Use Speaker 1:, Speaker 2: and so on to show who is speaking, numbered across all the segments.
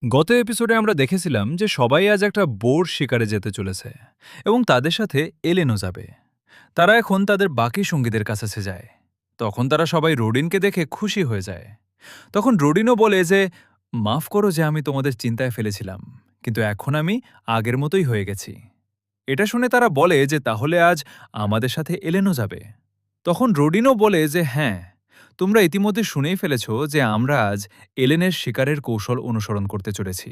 Speaker 1: গত এপিসোডে আমরা দেখেছিলাম যে সবাই আজ একটা বোর শিকারে যেতে চলেছে এবং তাদের সাথে এলেনও যাবে। তারা এখন তাদের বাকি সঙ্গীদের কাছে যায়। তখন তারা সবাই রোডিনকে দেখে খুশি হয়ে যায়। তখন রোডিনও বলে যে মাফ করো যে আমি তোমাদের চিন্তায় ফেলেছিলাম, কিন্তু এখন আমি আগের মতোই হয়ে গেছি। এটা শুনে তারা বলে যে তাহলে আজ আমাদের সাথে এলেনও যাবে। তখন রোডিনও বলে যে হ্যাঁ, তোমরা ইতিমধ্যে শুনেই ফেলেছ যে আমরা আজ এলেনের শিকারের কৌশল অনুসরণ করতে চলেছি,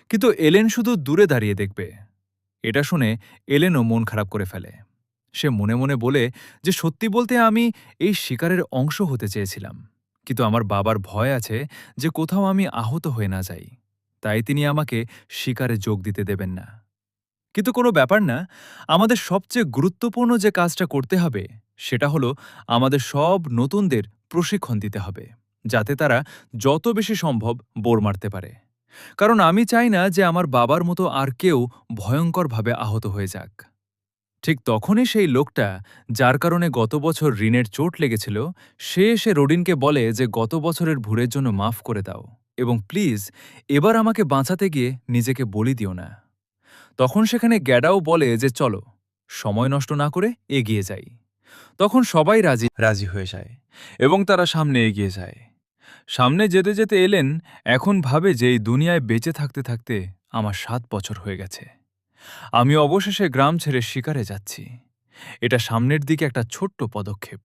Speaker 1: কিন্তু এলেন শুধু দূরে দাঁড়িয়ে দেখবে। এটা শুনে এলেনও মন খারাপ করে ফেলে। সে মনে মনে বলে যে সত্যি বলতে আমি এই শিকারের অংশ হতে চেয়েছিলাম, কিন্তু আমার বাবার ভয় আছে যে কোথাও আমি আহত হয়ে না যাই, তাই তিনি আমাকে শিকারে যোগ দিতে দেবেন না। কিন্তু কোনো ব্যাপার না, আমাদের সবচেয়ে গুরুত্বপূর্ণ যে কাজটা করতে হবে সেটা হলো আমাদের সব নতুনদের প্রশিক্ষণ দিতে হবে, যাতে তারা যত বেশি সম্ভব বোর মারতে পারে। কারণ আমি চাই না যে আমার বাবার মতো আর কেউ ভয়ঙ্করভাবে আহত হয়ে যাক। ঠিক তখনই সেই লোকটা, যার কারণে গত বছর রিনের চোট লেগেছিল, সে এসে রোডিনকে বলে যে গত বছরের ভুলের জন্য মাফ করে দাও এবং প্লিজ এবার আমাকে বাঁচাতে গিয়ে নিজেকে বলি দিও না। তখন সেখানে গ্যাডাও বলে যে চলো, সময় নষ্ট না করে এগিয়ে যাই। তখন সবাই রাজি রাজি হয়ে যায় এবং তারা সামনে এগিয়ে যায়। সামনে যেতে যেতে এলেন এখন ভাবে যে এই দুনিয়ায় বেঁচে থাকতে থাকতে আমার 7 বছর হয়ে গেছে। আমি অবশেষে গ্রাম ছেড়ে শিকারে যাচ্ছি। এটা সামনের দিকে একটা ছোট্ট পদক্ষেপ।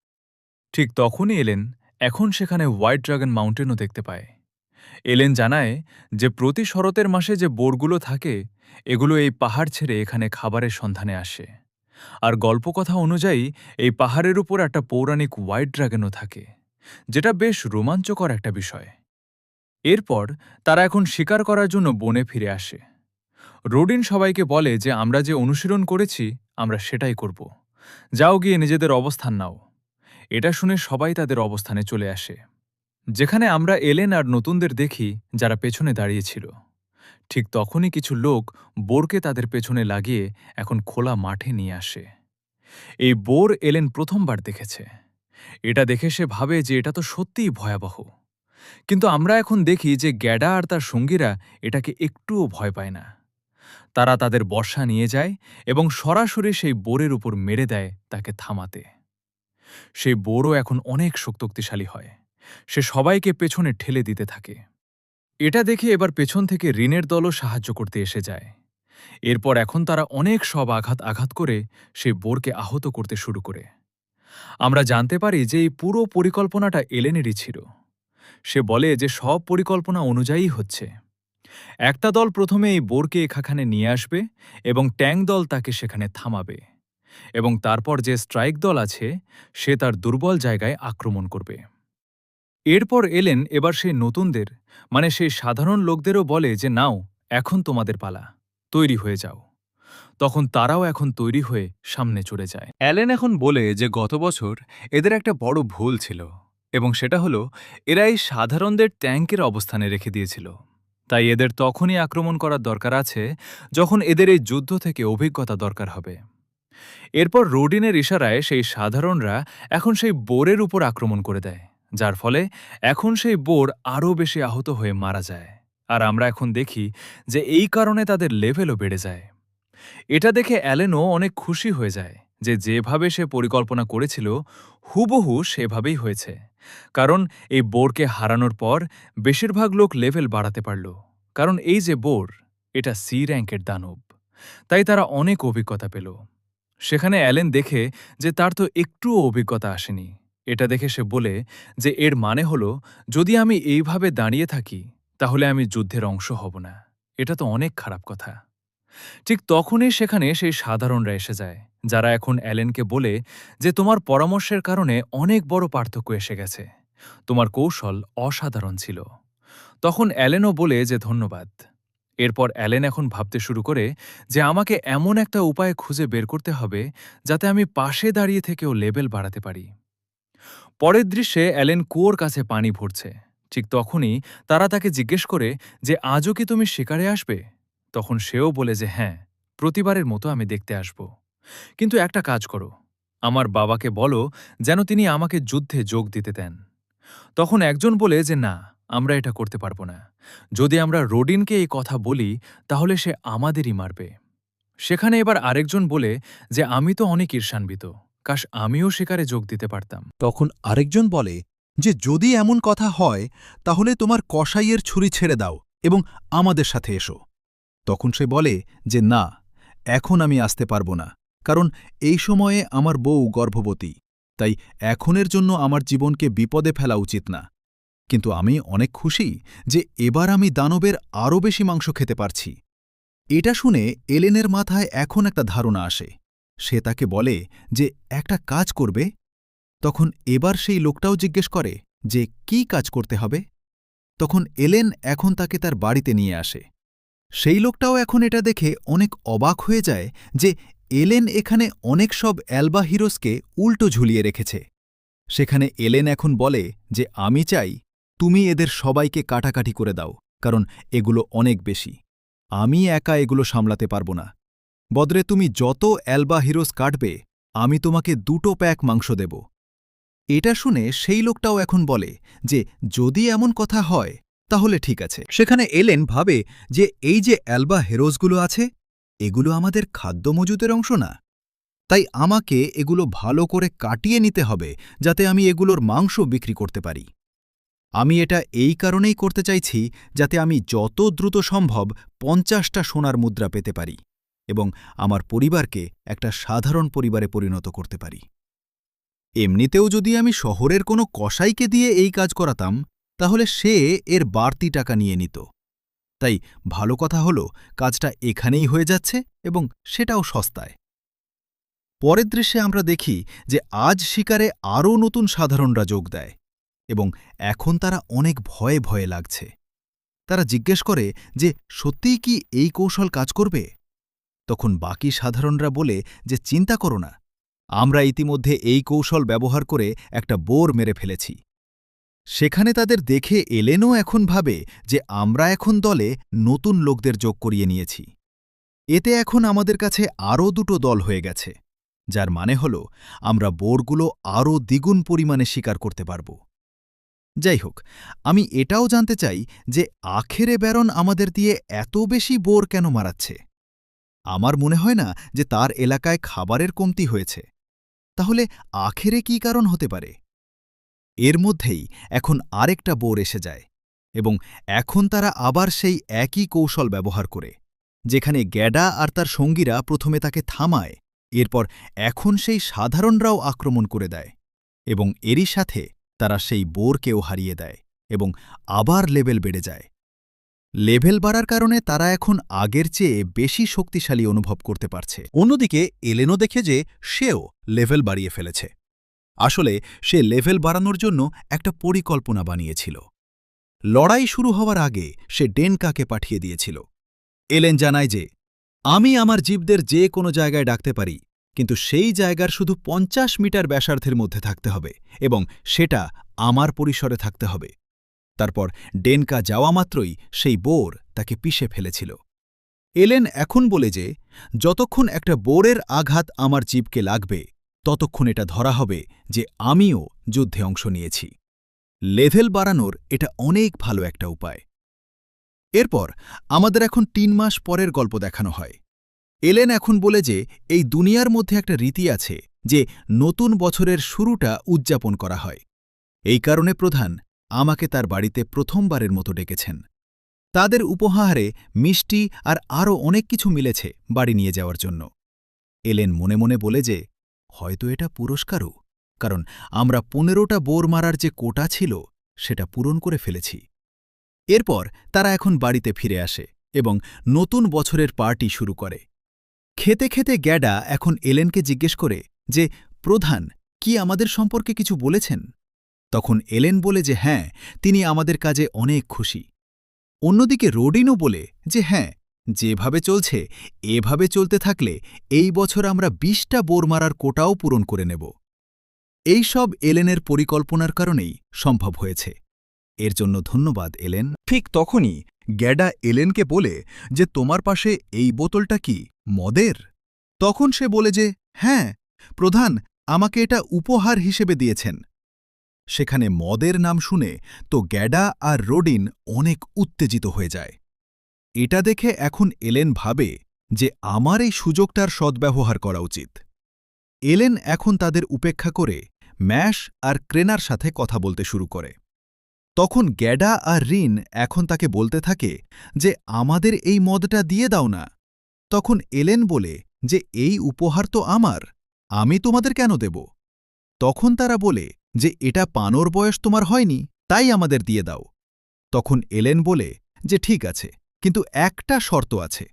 Speaker 1: ঠিক তখনই এলেন এখন সেখানে হোয়াইট ড্রাগন মাউন্টেনও দেখতে পায়। এলেন জানায় যে প্রতি শরতের মাসে যে বোরগুলো থাকে, এগুলো এই পাহাড় ছেড়ে এখানে খাবারের সন্ধানে আসে। আর গল্পকথা অনুযায়ী এই পাহাড়ের উপর একটা পৌরাণিক হোয়াইট ড্রাগনও থাকে, যেটা বেশ রোমাঞ্চকর একটা বিষয়। এরপর তারা এখন শিকার করার জন্য বনে ফিরে আসে। রোডিন সবাইকে বলে যে আমরা যে অনুশীলন করেছি আমরা সেটাই করব, যাও গিয়ে নিজেদের অবস্থান নাও। এটা শুনে সবাই তাদের অবস্থানে চলে আসে, যেখানে আমরা এলেন আর নতুনদের দেখি যারা পেছনে দাঁড়িয়েছিল। ঠিক তখনই কিছু লোক বোরকে তাদের পেছনে লাগিয়ে এখন খোলা মাঠে নিয়ে আসে। এই বোর এলেন প্রথমবার দেখেছে। এটা দেখে সে ভাবে যে এটা তো সত্যিই ভয়াবহ। কিন্তু আমরা এখন দেখি যে গ্যাডা আর তার সঙ্গীরা এটাকে একটুও ভয় পায় না। তারা তাদের বর্শা নিয়ে যায় এবং সরাসরি সেই বোরের উপর মেরে দেয় তাকে থামাতে। সেই বোরও এখন অনেক শক্তিশালী হয়। সে সবাইকে পেছনে ঠেলে দিতে থাকে। এটা দেখে এবার পেছন থেকে রিনের দলও সাহায্য করতে এসে যায়। এরপর এখন তারা অনেক সব আঘাত করে সেই বোরকে আহত করতে শুরু করে। আমরা জানতে পারি যে এই পুরো পরিকল্পনাটা এলেনেরই ছিল। সে বলে যে সব পরিকল্পনা অনুযায়ী হচ্ছে। একটা দল প্রথমে এই বোরকে এখানে নিয়ে আসবে এবং ট্যাঙ্ক দল তাকে সেখানে থামাবে, এবং তারপর যে স্ট্রাইক দল আছে সে তার দুর্বল জায়গায় আক্রমণ করবে। এরপর এলেন এবার সেই নতুনদের, মানে সেই সাধারণ লোকদেরও বলে যে নাও, এখন তোমাদের পালা, তৈরি হয়ে যাও। তখন তারাও এখন তৈরি হয়ে সামনে চলে যায়। অ্যালেন এখন বলে যে গত বছর এদের একটা বড় ভুল ছিল, এবং সেটা হলো এরা এই সাধারণদের ট্যাঙ্কের অবস্থানে রেখে দিয়েছিল। তাই এদের তখনই আক্রমণ করার দরকার আছে যখন এদের এই যুদ্ধ থেকে অভিজ্ঞতা দরকার হবে। এরপর রোডিনের ইশারায় সেই সাধারণরা এখন সেই বোরের উপর আক্রমণ করে দেয়, যার ফলে এখন সেই বোর আরও বেশি আহত হয়ে মারা যায়। আর আমরা এখন দেখি যে এই কারণে তাদের লেভেলও বেড়ে যায়। এটা দেখে অ্যালেনও অনেক খুশি হয়ে যায় যে যেভাবে সে পরিকল্পনা করেছিল হুবহু সেভাবেই হয়েছে। কারণ এই বোরকে হারানোর পর বেশিরভাগ লোক লেভেল বাড়াতে পারল, কারণ এই যে বোর, এটা সি র্যাঙ্কের দানব। তাই তারা অনেক অভিজ্ঞতা পেল। সেখানে অ্যালেন দেখে যে তার তো একটুও অভিজ্ঞতা আসেনি। এটা দেখে সে বলে যে এর মানে হলো যদি আমি এইভাবে দাঁড়িয়ে থাকি তাহলে আমি যুদ্ধের অংশ হব না। এটা তো অনেক খারাপ কথা। ঠিক তখনই সেখানে সেই সাধারণরা এসে যায়, যারা এখন অ্যালেনকে বলে যে তোমার পরামর্শের কারণে অনেক বড় পার্থক্য এসে গেছে, তোমার কৌশল অসাধারণ ছিল। তখন অ্যালেনও বলে যে ধন্যবাদ। এরপর অ্যালেন এখন ভাবতে শুরু করে যে আমাকে এমন একটা উপায় খুঁজে বের করতে হবে যাতে আমি পাশে দাঁড়িয়ে থেকেও লেভেল বাড়াতে পারি। পরের দৃশ্যে অ্যালেন কুয়োর কাছে পানি ভরছে। ঠিক তখনই তারা তাকে জিজ্ঞেস করে যে আজও কি তুমি শিকারে আসবে? তখন সেও বলে যে হ্যাঁ, প্রতিবারের মতো আমি দেখতে আসব, কিন্তু একটা কাজ করো, আমার বাবাকে বলো যেন তিনি আমাকে যুদ্ধে যোগ দিতে দেন। তখন একজন বলে যে না, আমরা এটা করতে পারবো না। যদি আমরা রোডিনকে এই কথা বলি, তাহলে সে আমাদেরই মারবে। সেখানে এবার আরেকজন বলে যে আমি তো অনেক ঈর্ষান্বিত, কাশ আমিও শিকারে যোগ দিতে পারতাম।
Speaker 2: তখন আরেকজন বলে যে যদি এমন কথা হয় তাহলে তোমার কসাইয়ের ছুরি ছেড়ে দাও এবং আমাদের সাথে এসো। তখন সে বলে যে না, এখন আমি আসতে পারব না, কারণ এই সময়ে আমার বউ গর্ভবতী, তাই এখনের জন্য আমার জীবনকে বিপদে ফেলা উচিত না। কিন্তু আমি অনেক খুশি যে এবার আমি দানবের আরও বেশি মাংস খেতে পারছি। এটা শুনে এলেনের মাথায় এখন একটা ধারণা আসে। সে তাকে বলে যে একটা কাজ করবে। তখন এবার সেই লোকটাও জিজ্ঞেস করে যে কি কাজ করতে হবে। তখন এলেন এখন তাকে তার বাড়িতে নিয়ে আসে। সেই লোকটাও এখন এটা দেখে অনেক অবাক হয়ে যায় যে এলেন এখানে অনেক সব অ্যালবা হিরোসকে উল্টো ঝুলিয়ে রেখেছে। সেখানে এলেন এখন বলে যে আমি চাই তুমি এদের সবাইকে কাটাকাটি করে দাও, কারণ এগুলো অনেক বেশি। আমি একা এগুলো সামলাতে পারব না। বদলে তুমি যত অ্যালবা হিরোস কাটবে আমি তোমাকে 2 প্যাক মাংস দেব। এটা শুনে সেই লোকটাও এখন বলে যে যদি এমন কথা হয় তাহলে ঠিক আছে। সেখানে এলেন ভাবে যে এই যে অ্যালবা হিরোসগুলো আছে এগুলো আমাদের খাদ্য মজুতের অংশ না, তাই আমাকে এগুলো ভালো করে কাটিয়ে নিতে হবে যাতে আমি এগুলোর মাংস বিক্রি করতে পারি। আমি এটা এই কারণেই করতে চাইছি যাতে আমি যত দ্রুত সম্ভব 50টা সোনার মুদ্রা পেতে পারি এবং আমার পরিবারকে একটা সাধারণ পরিবারে পরিণত করতে পারি। এমনিতেও যদি আমি শহরের কোনো কসাইকে দিয়ে এই কাজ করাতাম তাহলে সে এর বাড়তি টাকা নিয়ে নিত। তাই ভালো কথা হলো কাজটা এখানেই হয়ে যাচ্ছে এবং সেটাও সস্তায়। পরের দৃশ্যে আমরা দেখি যে আজ শিকারে আরও নতুন সাধারণরা যোগ দেয় এবং এখন তারা অনেক ভয়ে ভয়ে লাগছে। তারা জিজ্ঞেস করে যে সত্যিই কি এই কৌশল কাজ করবে। তখন বাকি সাধারণরা বলে যে চিন্তা করো না, আমরা ইতিমধ্যে এই কৌশল ব্যবহার করে একটা বোর মেরে ফেলেছি। সেখানে তাদের দেখে এলেনও এখন ভাবে যে আমরা এখন দলে নতুন লোকদের যোগ করিয়ে নিয়েছি। এতে এখন আমাদের কাছে আরও 2 দল হয়ে গেছে, যার মানে হল আমরা বোরগুলো আরও দ্বিগুণ পরিমাণে শিকার করতে পারব। যাই হোক, আমি এটাও জানতে চাই যে আখেরে ব্যারন আমাদের দিয়ে এত বেশি বোর কেন মারাচ্ছে। আমার মনে হয় না যে তার এলাকায় খাবারের কমতি হয়েছে। তাহলে আখেরে কী কারণ হতে পারে? এর মধ্যেই এখন আরেকটা বোর এসে যায় এবং এখন তারা আবার সেই একই কৌশল ব্যবহার করে, যেখানে গ্যাডা আর তার সঙ্গীরা প্রথমে তাকে থামায়, এরপর এখন সেই সাধারণরাও আক্রমণ করে দেয় এবং এরই সাথে তারা সেই বোরকেও হারিয়ে দেয় এবং আবার লেভেল বেড়ে যায়। লেভেল বাড়ার কারণে তারা এখন আগের চেয়ে বেশি শক্তিশালী অনুভব করতে পারছে। অন্যদিকে এলেনও দেখে যে সেও লেভেল বাড়িয়ে ফেলেছে। আসলে সে লেভেল বাড়ানোর জন্য একটা পরিকল্পনা বানিয়েছিল। লড়াই শুরু হওয়ার আগে সে ডেনকাকে পাঠিয়ে দিয়েছিল। এলেন জানায় যে আমি আমার জীবদের যে কোনো জায়গায় ডাকতে পারি, কিন্তু সেই জায়গার শুধু 50 মিটার ব্যাসার্ধের মধ্যে থাকতে হবে এবং সেটা আমার পরিসরে থাকতে হবে। তারপর ডেনকা যাওয়া মাত্রই সেই বোর তাকে পিষে ফেলেছিল। এলেন এখন বলে যে যতক্ষণ একটা বোরের আঘাত আমার জীবকে লাগবে ততক্ষণ এটা ধরা হবে যে আমিও যুদ্ধে অংশ নিয়েছি। লেভেল বাড়ানোর এটা অনেক ভালো একটা উপায়। এরপর আমাদের এখন 3 মাস পরের গল্প দেখানো হয়। এলেন এখন বলে যে এই দুনিয়ার মধ্যে একটা রীতি আছে যে নতুন বছরের শুরুটা উদযাপন করা হয়। এই কারণে প্রধান আমাকে তার বাড়িতে প্রথমবারের মতো ডেকেছেন। তাদের উপহারে মিষ্টি আর আরও অনেক কিছু মিলেছে বাড়ি নিয়ে যাওয়ার জন্য। এলেন মনে মনে বলে যে হয়তো এটা পুরস্কারও, কারণ আমরা 15টা বোর মারার যে কোটা ছিল সেটা পূরণ করে ফেলেছি। এরপর তারা এখন বাড়িতে ফিরে আসে এবং নতুন বছরের পার্টি শুরু করে। খেতে খেতে গ্যাডা এখন এলেনকে জিজ্ঞেস করে যে প্রধান কি আমাদের সম্পর্কে কিছু বলেছেন। তখন এলেন বলে যে হ্যাঁ, তিনি আমাদের কাজে অনেক খুশি। অন্যদিকে রোডিনও বলে যে হ্যাঁ, যেভাবে চলছে এভাবে চলতে থাকলে এই বছর আমরা 20টা বোর মারার কোটাও পূরণ করে নেব। এই সব এলেনের পরিকল্পনার কারণেই সম্ভব হয়েছে। এর জন্য ধন্যবাদ এলেন। ঠিক তখনই গ্যাডা এলেনকে বলে যে তোমার পাশে এই বোতলটা কি মদের? তখন সে বলে যে হ্যাঁ, প্রধান আমাকে এটা উপহার হিসেবে দিয়েছেন। সেখানে মদের নাম শুনে তো গ্যাডা আর রোডিন অনেক উত্তেজিত হয়ে যায়। এটা দেখে এখন এলেন ভাবে যে আমার এই সুযোগটার সদ্ব্যবহার করা উচিত। এলেন এখন তাদের উপেক্ষা করে ম্যাশ আর ক্রেনার সাথে কথা বলতে শুরু করে। তখন গ্যাডা আর রিন এখন তাকে বলতে থাকে যে আমাদের এই মদটা দিয়ে দাও না। তখন এলেন বলে যে এই উপহার তো আমার, আমি তোমাদের কেন দেব? তখন তারা বলে যে এটা পানোর বয়স তোমার হয়নি, তাই আমাদের দিয়ে দাও। তখন এলেন বলে যে ঠিক আছে, কিন্তু একটা শর্ত আছে,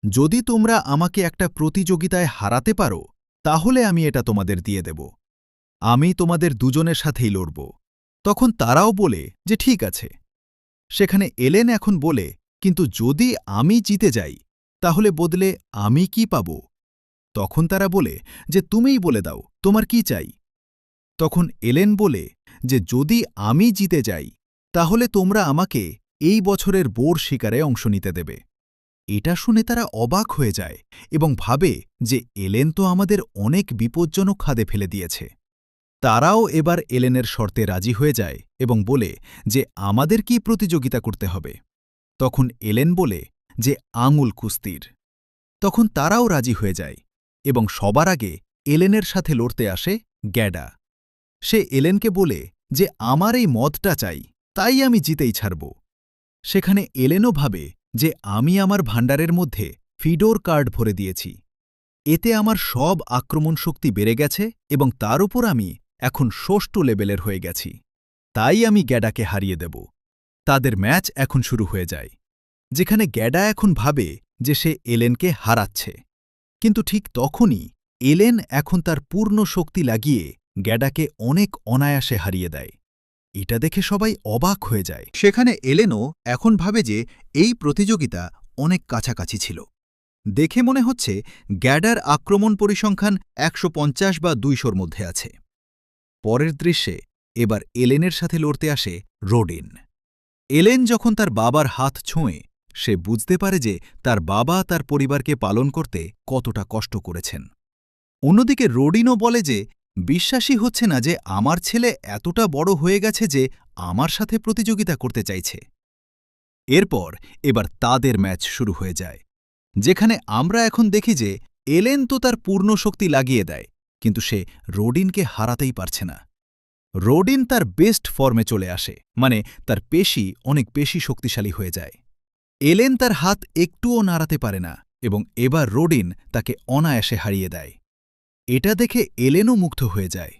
Speaker 2: যদি তোমরা আমাকে একটা প্রতিযোগিতায় হারাতে পারো তাহলে আমি এটা তোমাদের দিয়ে দেব। আমি তোমাদের দুজনের সাথেই লড়ব। তখন তারাও বলে যে ঠিক আছে। সেখানে এলেন এখন বলে কিন্তু যদি আমি জিতে যাই তাহলে বদলে আমি কি পাব? তখন তারা বলে যে তুমিই বলে দাও তোমার কি চাই। তখন এলেন বলে যে যদি আমি জিতে যাই তাহলে তোমরা আমাকে এই বছরের বোর শিকারে অংশ নিতে দেবে। এটা শুনে তারা অবাক হয়ে যায় এবং ভাবে যে এলেন তো আমাদের অনেক বিপজ্জনক খাদে ফেলে দিয়েছে। তারাও এবার এলেনের শর্তে রাজি হয়ে যায় এবং বলে যে আমাদের কি প্রতিযোগিতা করতে হবে। তখন এলেন বলে যে আঙুল কুস্তির। তখন তারাও রাজি হয়ে যায় এবং সবার আগে এলেনের সাথে লড়তে আসে গ্যাডা। সে এলেনকে বলে যে আমার এই মদটা চাই, তাই আমি জিতেই ছাড়ব। সেখানে এলেনও ভাবে যে আমি আমার ভাণ্ডারের মধ্যে ফিডোর কার্ড ভরে দিয়েছি, এতে আমার সব আক্রমণ শক্তি বেড়ে গেছে এবং তার উপর আমি এখন ষষ্ঠ লেভেলের হয়ে গেছি, তাই আমি গ্যাডাকে হারিয়ে দেব। তাদের ম্যাচ এখন শুরু হয়ে যায়, যেখানে গ্যাডা এখন ভাবে যে সে এলেনকে হারাচ্ছে। কিন্তু ঠিক তখনই এলেন এখন তার পূর্ণ শক্তি লাগিয়ে গ্যাডাকে অনেক অনায়াসে হারিয়ে দেয়। এটা দেখে সবাই অবাক হয়ে যায়। সেখানে এলেনও এখন ভাবে যে এই প্রতিযোগিতা অনেক কাছাকাছি ছিল। দেখে মনে হচ্ছে গ্যাডার আক্রমণ পরিসংখ্যান ১৫০ বা ২০০র মধ্যে আছে। পরের দৃশ্যে এবার এলেনের সাথে লড়তে আসে রোডিন। এলেন যখন তার বাবার হাত ছোঁয়ে সে বুঝতে পারে যে তার বাবা তার পরিবারকে পালন করতে কতটা কষ্ট করেছেন। অন্যদিকে রোডিনও বলে যে বিশ্বাসই হচ্ছে না যে আমার ছেলে এতটা বড় হয়ে গেছে যে আমার সাথে প্রতিযোগিতা করতে চাইছে। এরপর এবার তাদের ম্যাচ শুরু হয়ে যায়, যেখানে আমরা এখন দেখি যে এলেন তো তার পূর্ণ শক্তি লাগিয়ে দেয়, কিন্তু সে রোডিনকে হারাতেই পারছে না। রোডিন তার বেস্ট ফর্মে চলে আসে, মানে তার পেশি অনেক বেশি শক্তিশালী হয়ে যায়। এলেন তার হাত একটুও নাড়াতে পারে না এবং এবার রোডিন তাকে অনায়াসে হারিয়ে দেয়। এটা দেখে এলেনও মুগ্ধ হয়ে যায়।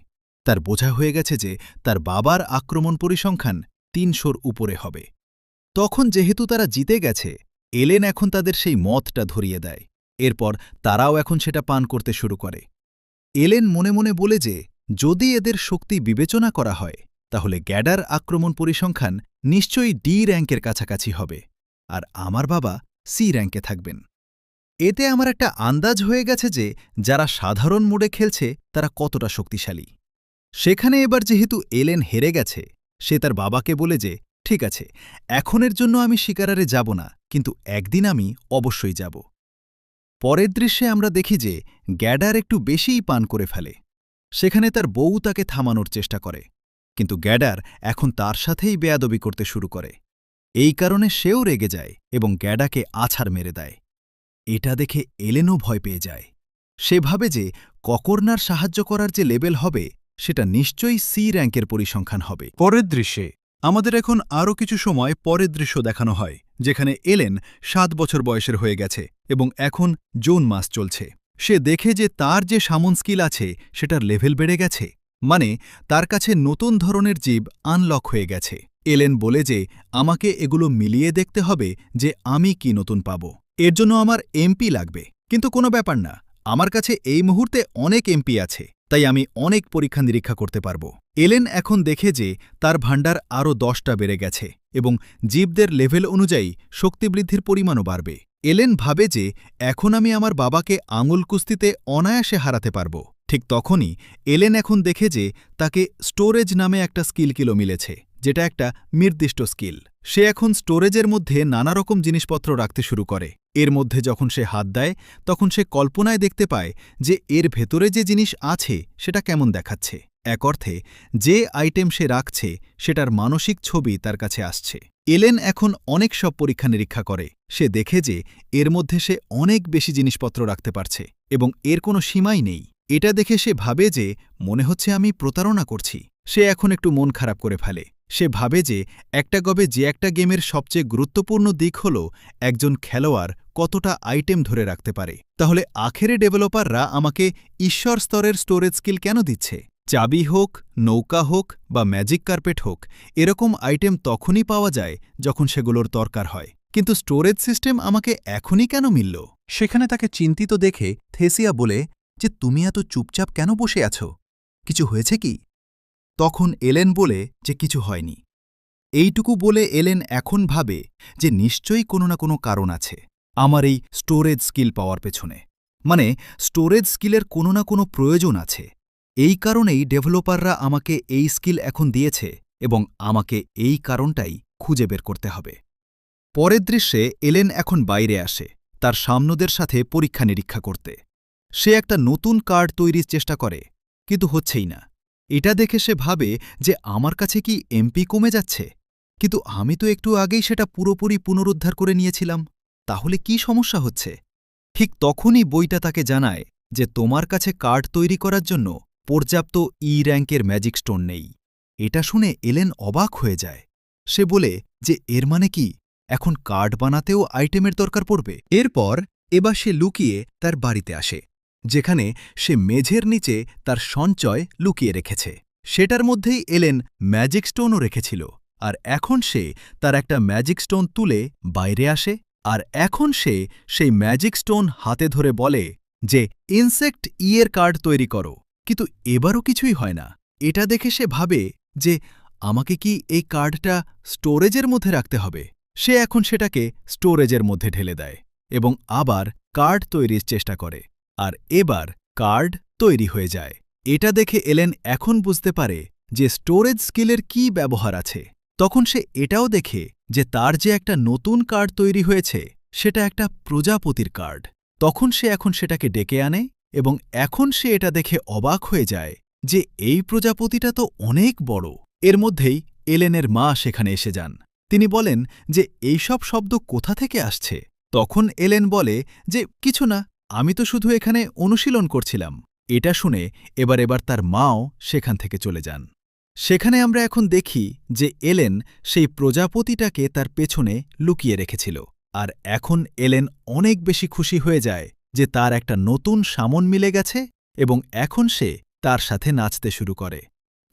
Speaker 2: তার বোঝা হয়ে গেছে যে তার বাবার আক্রমণ পরিসংখ্যান ৩০০র উপরে হবে। তখন যেহেতু তারা জিতে গেছে, এলেন এখন তাদের সেই মদটা ধরিয়ে দেয়। এরপর তারাও এখন সেটা পান করতে শুরু করে। এলেন মনে মনে বলে যে যদি এদের শক্তি বিবেচনা করা হয় তাহলে গ্যাডার আক্রমণ পরিসংখ্যান নিশ্চয়ই ডি র্যাঙ্কের কাছাকাছি হবে, আর আমার বাবা সি র্যাঙ্কে থাকবেন। এতে আমার একটা আন্দাজ হয়ে গেছে যে যারা সাধারণ মোডে খেলছে তারা কতটা শক্তিশালী। সেখানে এবার যেহেতু এলেন হেরে গেছে, সে তার বাবাকে বলে যে ঠিক আছে, এখনের জন্য আমি শিকারারে যাব না, কিন্তু একদিন আমি অবশ্যই যাব। পরের দৃশ্যে আমরা দেখি যে গ্যাডার একটু বেশিই পান করে ফেলে। সেখানে তার বউ তাকে থামানোর চেষ্টা করে, কিন্তু গ্যাডার এখন তার সাথেই বেয়াদবি করতে শুরু করে। এই কারণে সেও রেগে যায় এবং গ্যাডাকে আছাড় মেরে দেয়। এটা দেখে এলেনও ভয় পেয়ে যায়। সে ভাবে যে ককর্নার সাহায্য করার যে লেভেল হবে সেটা নিশ্চয়ই সি র্যাঙ্কের পরিসংখ্যান হবে। পরের দৃশ্যে আমাদের এখন আরও কিছু সময় পরের দৃশ্য দেখানো হয়, যেখানে এলেন ৭ বছর বয়সের হয়ে গেছে এবং এখন জুন মাস চলছে। সে দেখে যে তার যে সামন স্কিল আছে সেটার লেভেল বেড়ে গেছে, মানে তার কাছে নতুন ধরনের জীব আনলক হয়ে গেছে। এলেন বলে যে আমাকে এগুলো মিলিয়ে দেখতে হবে যে আমি কি নতুন পাব। এর জন্য আমার এমপি লাগবে, কিন্তু কোনো ব্যাপার না, আমার কাছে এই মুহূর্তে অনেক এমপি আছে, তাই আমি অনেক পরীক্ষা নিরীক্ষা করতে পারব। এলেন এখন দেখে যে তার ভাণ্ডার আরও ১০টা বেড়ে গেছে এবং জীবদের লেভেল অনুযায়ী শক্তিবৃদ্ধির পরিমাণও বাড়বে। এলেন ভাবে যে এখন আমি আমার বাবাকে আঙুল কুস্তিতে অনায়াসে হারাতে পারব। ঠিক তখনই এলেন এখন দেখে যে তাকে স্টোরেজ নামে একটা স্কিল কিলো মিলেছে, যেটা একটা নির্দিষ্ট স্কিল। সে এখন স্টোরেজের মধ্যে নানারকম জিনিসপত্র রাখতে শুরু করে। এর মধ্যে যখন সে হাত দেয় তখন সে কল্পনায় দেখতে পায় যে এর ভেতরে যে জিনিস আছে সেটা কেমন দেখাচ্ছে। এক অর্থে যে আইটেম সে রাখছে সেটার মানসিক ছবি তার কাছে আসছে। এলেন এখন অনেক সব পরীক্ষা নিরীক্ষা করে। সে দেখে যে এর মধ্যে সে অনেক বেশি জিনিসপত্র রাখতে পারছে এবং এর কোনো সীমাই নেই। এটা দেখে সে ভাবে যে মনে হচ্ছে আমি প্রতারণা করছি। সে এখন একটু মন খারাপ করে ফেলে। সে ভাবে যে একটা গেমের সবচেয়ে গুরুত্বপূর্ণ দিক হল একজন খেলোয়াড় কতটা আইটেম ধরে রাখতে পারে। তাহলে আখেরে ডেভেলপাররা আমাকে ঈশ্বর স্তরের স্টোরেজ স্কিল কেন দিচ্ছে? চাবি হোক, নৌকা হোক বা ম্যাজিক কার্পেট হোক, এরকম আইটেম তখনই পাওয়া যায় যখন সেগুলোর দরকার হয়। কিন্তু স্টোরেজ সিস্টেম আমাকে এখনই কেন মিলল?
Speaker 3: সেখানে তাকে চিন্তিত দেখে থেসিয়া বলে যে তুমি এত চুপচাপ কেন বসে আছো? কিছু হয়েছে কি?
Speaker 2: তখন এলেন বলে যে কিছু হয়নি। এইটুকু বলে এলেন এখন ভাবে যে নিশ্চয়ই কোনো না কোনো কারণ আছে আমার এই স্টোরেজ স্কিল পাওয়ার পেছনে। মানে স্টোরেজ স্কিলের কোনো না কোনো প্রয়োজন আছে। এই কারণেই ডেভেলপাররা আমাকে এই স্কিল এখন দিয়েছে এবং আমাকে এই কারণটাই খুঁজে বের করতে হবে। পরের দৃশ্যে এলেন এখন বাইরে আসে তার সামনেদের সাথে পরীক্ষা নিরীক্ষা করতে। সে একটা নতুন কার্ড তৈরির চেষ্টা করে, কিন্তু হচ্ছেই না। এটা দেখে সে ভাবে যে আমার কাছে কি এমপি কমে যাচ্ছে? কিন্তু আমি তো একটু আগেই সেটা পুরোপুরি পুনরুদ্ধার করে নিয়েছিলাম। তাহলে কি সমস্যা হচ্ছে? ঠিক তখনই বইটা তাকে জানায় যে তোমার কাছে কার্ড তৈরি করার জন্য পর্যাপ্ত র্যাঙ্কের ম্যাজিক স্টোন নেই। এটা শুনে এলেন অবাক হয়ে যায়। সে বলে যে এর মানে কি এখন কার্ড বানাতেও আইটেমের দরকার পড়বে?
Speaker 3: এরপর এবার সে লুকিয়ে তার বাড়িতে আসে, যেখানে সে মেঝের নিচে তার সঞ্চয় লুকিয়ে রেখেছে।
Speaker 2: সেটার মধ্যেই এলেন ম্যাজিক স্টোনও রেখেছিল। আর এখন সে তার একটা ম্যাজিক স্টোন তুলে বাইরে আসে, আর এখন সে সেই ম্যাজিক স্টোন হাতে ধরে বলে যে ইনসেক্ট এর কার্ড তৈরি করো। কিন্তু এবারও কিছুই হয় না। এটা দেখে সে ভাবে যে আমাকে কি এই কার্ডটা স্টোরেজের মধ্যে রাখতে হবে? সে এখন সেটাকে স্টোরেজের মধ্যে ঢেলে দেয় এবং আবার কার্ড তৈরির চেষ্টা করে। আর এবার কার্ড তৈরি হয়ে যায়। এটা দেখে এলেন এখন বুঝতে পারে যে স্টোরেজ স্কিলের কী ব্যবহার আছে। তখন সে এটাও দেখে যে তার যে একটা নতুন কার্ড তৈরি হয়েছে সেটা একটা প্রজাপতির কার্ড। তখন সে এখন সেটাকে ডেকে আনে এবং এখন সে এটা দেখে অবাক হয়ে যায় যে এই প্রজাপতিটা তো অনেক বড়। এর মধ্যেই এলেনের মা সেখানে এসে যান। তিনি বলেন যে এইসব শব্দ কোথা থেকে আসছে? তখন এলেন বলে যে কিছু না, আমি তো শুধু এখানে অনুশীলন করছিলাম। এটা শুনে এবার তার মাও সেখান থেকে চলে যান। সেখানে আমরা এখন দেখি যে এলেন সেই প্রজাপতিটাকে তার পেছনে লুকিয়ে রেখেছিল। আর এখন এলেন অনেক বেশি খুশি হয়ে যায় যে তার একটা নতুন সামন মিলে গেছে এবং এখন সে তার সাথে নাচতে শুরু করে।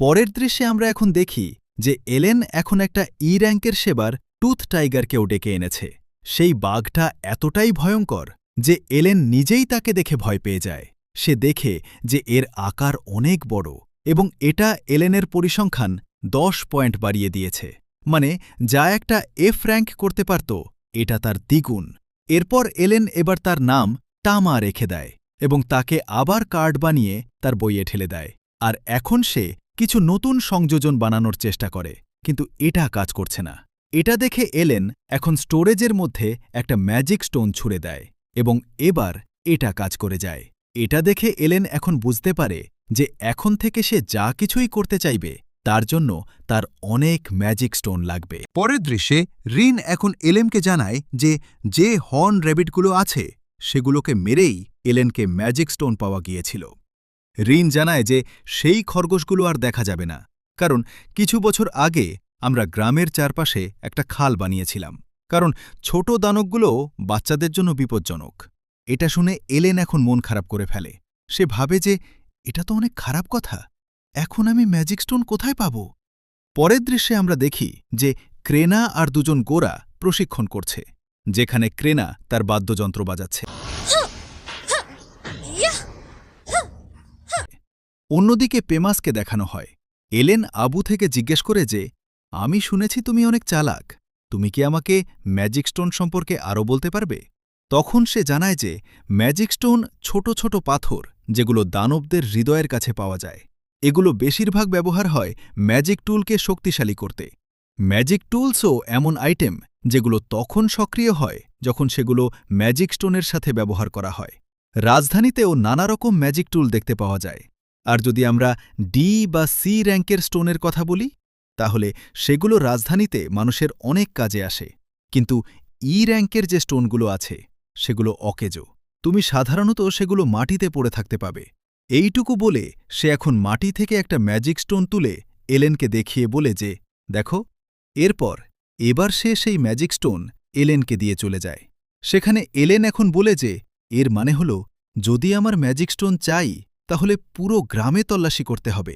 Speaker 2: পরের দৃশ্যে আমরা এখন দেখি যে এলেন এখন একটা র্যাঙ্কের সেবার টুথ টাইগারকেও ডেকে এনেছে। সেই বাঘটা এতটাই ভয়ঙ্কর যে এলেন নিজেই তাকে দেখে ভয় পেয়ে যায়। সে দেখে যে এর আকার অনেক বড় এবং এটা এলেনের পরিসংখ্যান 10 পয়েন্ট বাড়িয়ে দিয়েছে। মানে যা একটা এফ র্যাঙ্ক করতে পারত এটা তার দ্বিগুণ। এরপর এলেন এবার তার নাম টামা রেখে দেয় এবং তাকে আবার কার্ড বানিয়ে তার বইয়ে ঠেলে দেয়। আর এখন সে কিছু নতুন সংযোজন বানানোর চেষ্টা করে, কিন্তু এটা কাজ করছে না। এটা দেখে এলেন এখন স্টোরেজের মধ্যে একটা ম্যাজিক স্টোন ছুঁড়ে দেয় এবং এবার এটা কাজ করে যায়। এটা দেখে এলেন এখন বুঝতে পারে যে এখন থেকে সে যা কিছুই করতে চাইবে তার জন্য তার অনেক ম্যাজিক স্টোন লাগবে।
Speaker 3: পরের দৃশ্যে রিন এখন এলেমকে জানায় যে হর্ন র্যাবিটগুলো আছে সেগুলোকে মেরেই
Speaker 2: এলেনকে ম্যাজিক স্টোন পাওয়া গিয়েছিল। রিন জানায় যে সেই খরগোশগুলো আর দেখা যাবে না, কারণ কিছু বছর আগে আমরা গ্রামের চারপাশে একটা খাল বানিয়েছিলাম, কারণ ছোট দানবগুলোও বাচ্চাদের জন্য বিপজ্জনক। এটা শুনে এলেন এখন মন খারাপ করে ফেলে। সে ভাবে যে এটা তো অনেক খারাপ কথা। এখন আমি ম্যাজিক স্টোন কোথায় পাব? পরের দৃশ্যে আমরা দেখি যে ক্রেনা আর দুজন গোরা প্রশিক্ষণ করছে, যেখানে ক্রেনা তার বাদ্যযন্ত্র বাজাচ্ছে। অন্যদিকে পেমাসকে দেখানো হয়। এলেন আবু থেকে জিজ্ঞেস করে যে আমি শুনেছি তুমি অনেক চালাক, তুমি কি আমাকে ম্যাজিক স্টোন সম্পর্কে আরও বলতে পারবে? তখন সে জানায় যে ম্যাজিক স্টোন ছোট ছোট পাথর যেগুলো দানবদের হৃদয়ের কাছে পাওয়া যায়। এগুলো বেশিরভাগ ব্যবহার হয় ম্যাজিক টুলকে শক্তিশালী করতে। ম্যাজিক টুলসও এমন আইটেম যেগুলো তখন সক্রিয় হয় যখন সেগুলো ম্যাজিক স্টোনের সাথে ব্যবহার করা হয়। রাজধানীতেও নানা রকম ম্যাজিক টুল দেখতে পাওয়া যায়।
Speaker 3: আর যদি আমরা ডি বা সি র্যাঙ্কের স্টোনের কথা বলি তাহলে সেগুলো রাজধানীতে মানুষের অনেক কাজে আসে, কিন্তু ই র্যাঙ্কের যে স্টোনগুলো আছে সেগুলো অকেজো। তুমি সাধারণত সেগুলো মাটিতে পড়ে থাকতে পাবে। এইটুকু বলে সে এখন মাটি থেকে একটা ম্যাজিক স্টোন তুলে এলেনকে দেখিয়ে বলে যে, দেখো। এবার সে সেই ম্যাজিক স্টোন এলেনকে দিয়ে চলে যায়। সেখানে এলেন এখন বলে যে, এর মানে হল যদি আমার ম্যাজিক স্টোন চাই তাহলে পুরো গ্রামে তল্লাশি করতে হবে।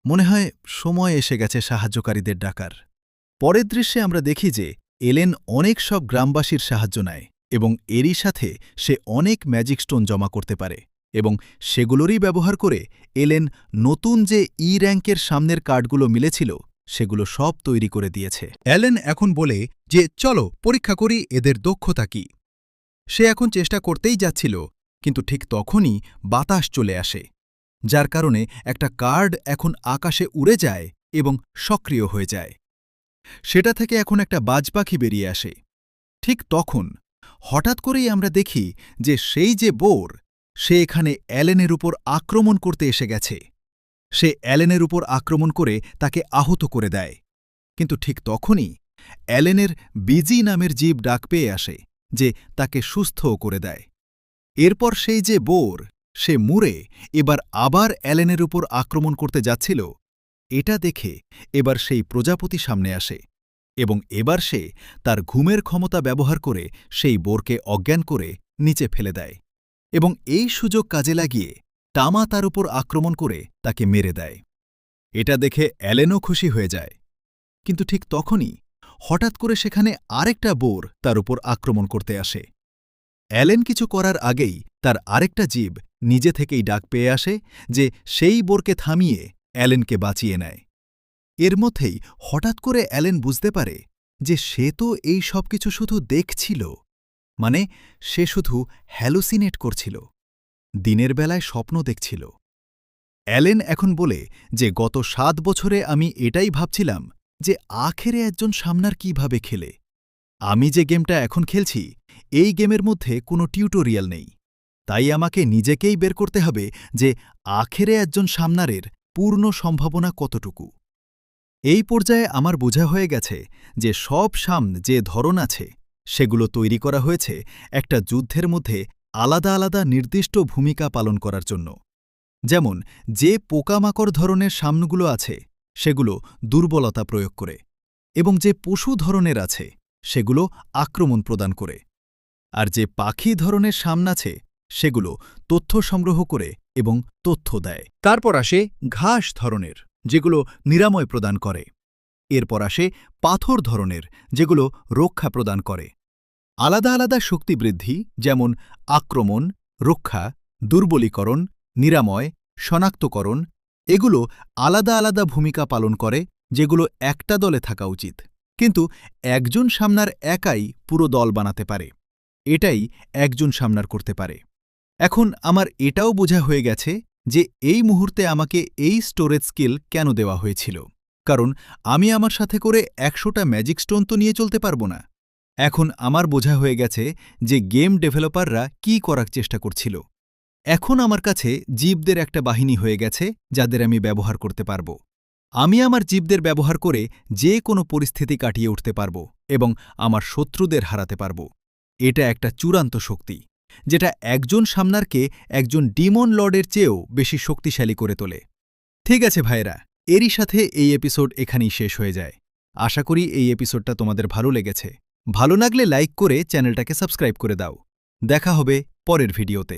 Speaker 3: মনে হয় সময় এসে গেছে সাহায্যকারীদের ডাকার। পরের দৃশ্যে আমরা দেখি যে এলেন অনেক সব গ্রামবাসীর সাহায্য নেয় এবং এরই সাথে সে অনেক ম্যাজিক স্টোন জমা করতে পারে এবং সেগুলোরই ব্যবহার করে এলেন নতুন যে ই র্যাঙ্কের সামনের কার্ডগুলো মিলেছিল সেগুলো সব তৈরি করে দিয়েছে।
Speaker 2: অ্যালেন এখন বলে যে চলো পরীক্ষা করি এদের দক্ষতা কি। সে এখন চেষ্টা করতেই যাচ্ছিল, কিন্তু ঠিক তখনই বাতাস চলে আসে, যার কারণে একটা কার্ড এখন আকাশে উড়ে যায় এবং সক্রিয় হয়ে যায়। সেটা থেকে এখন একটা বাজ পাখি বেরিয়ে আসে। ঠিক তখন হঠাৎ করেই আমরা দেখি যে সেই যে বোর, সে এখানে অ্যালেনের উপর আক্রমণ করতে এসে গেছে। সে অ্যালেনের উপর আক্রমণ করে তাকে আহত করে দেয়, কিন্তু ঠিক তখনই অ্যালেনের বিজি নামের জীব ডাক পেয়ে আসে যে তাকে সুস্থও করে দেয়। এরপর সেই যে বোর, সে মুড়ে এবার আবার অ্যালেনের উপর আক্রমণ করতে যাচ্ছিল। এটা দেখে এবার সেই প্রজাপতি সামনে আসে এবং এবার সে তার ঘুমের ক্ষমতা ব্যবহার করে সেই বোরকে অজ্ঞান করে নিচে ফেলে দেয় এবং এই সুযোগ কাজে লাগিয়ে টামা তার উপর আক্রমণ করে তাকে মেরে দেয়। এটা দেখে অ্যালেনও খুশি হয়ে যায়, কিন্তু ঠিক তখনই হঠাৎ করে সেখানে আরেকটা বোর তার উপর আক্রমণ করতে আসে। অ্যালেন কিছু করার আগেই তার আরেকটা জীব নিজে থেকেই ডাক পেয়ে আসে যে সেই বোরকে থামিয়ে অ্যালেনকে বাঁচিয়ে নেয়। এর মধ্যেই হঠাৎ করে অ্যালেন বুঝতে পারে যে সে তো এই সব কিছু শুধু দেখছিল, মানে সে শুধু হ্যালুসিনেট করছিল, দিনের বেলায় স্বপ্ন দেখছিল। অ্যালেন এখন বলে যে গত ৭ বছরে আমি এটাই ভাবছিলাম যে আখেরে একজন সামনার কিভাবে খেলে। আমি যে গেমটা এখন খেলছি এই গেমের মধ্যে কোনো টিউটোরিয়াল নেই, তাই আমাকে নিজেকেই বের করতে হবে যে আখেরে একজন সামনারের পূর্ণ সম্ভাবনা কতটুকু। এই পর্যায়ে আমার বোঝা হয়ে গেছে যে সব সামন যে ধরন আছে সেগুলো তৈরি করা হয়েছে একটা যুদ্ধের মধ্যে আলাদা আলাদা নির্দিষ্ট ভূমিকা পালন করার জন্য। যেমন যে পোকামাকড় ধরনের সামনগুলো আছে সেগুলো দুর্বলতা প্রয়োগ করে, এবং যে পশু ধরনের আছে সেগুলো আক্রমণ প্রদান করে, আর যে পাখি ধরনের সামন আছে সেগুলো তথ্য সংগ্রহ করে এবং তথ্য দেয়। তারপর আসে ঘাস ধরনের, যেগুলো নিরাময় প্রদান করে। এরপর আসে পাথর ধরনের, যেগুলো রক্ষা প্রদান করে। আলাদা আলাদা শক্তি বৃদ্ধি, যেমন আক্রমণ, রক্ষা, দুর্বলীকরণ, নিরাময়, শনাক্তকরণ, এগুলো আলাদা আলাদা ভূমিকা পালন করে, যেগুলো একটা দলে থাকা উচিত, কিন্তু একজন সামনার একাই পুরো দল বানাতে পারে। এটাই একজন সামনার করতে পারে। এখন আমার এটাও বোঝা হয়ে গেছে যে এই মুহূর্তে আমাকে এই স্টোরেজ স্কিল কেন দেওয়া হয়েছিল, কারণ আমি আমার সাথে করে ১০০টা ম্যাজিক স্টোন তো নিয়ে চলতে পারবো না। এখন আমার বোঝা হয়ে গেছে যে গেম ডেভেলপাররা কী করার চেষ্টা করছিল। এখন আমার কাছে জীবদের একটা বাহিনী হয়ে গেছে যাদের আমি ব্যবহার করতে পারব। আমি আমার জীবদের ব্যবহার করে যে কোনো পরিস্থিতি কাটিয়ে উঠতে পারব এবং আমার শত্রুদের হারাতে পারব। এটা একটা চূড়ান্ত শক্তি, যেটা একজন সামনারকে একজন ডিমন লর্ডের চেয়েও বেশি শক্তিশালী করে তোলে। ঠিক আছে ভাইরা, এরই সাথে এই এপিসোড এখানেই শেষ হয়ে যায়। আশা করি এই এপিসোডটা তোমাদের ভালো লেগেছে। ভালো লাগলে লাইক করে চ্যানেলটাকে সাবস্ক্রাইব করে দাও। দেখা হবে পরের ভিডিওতে।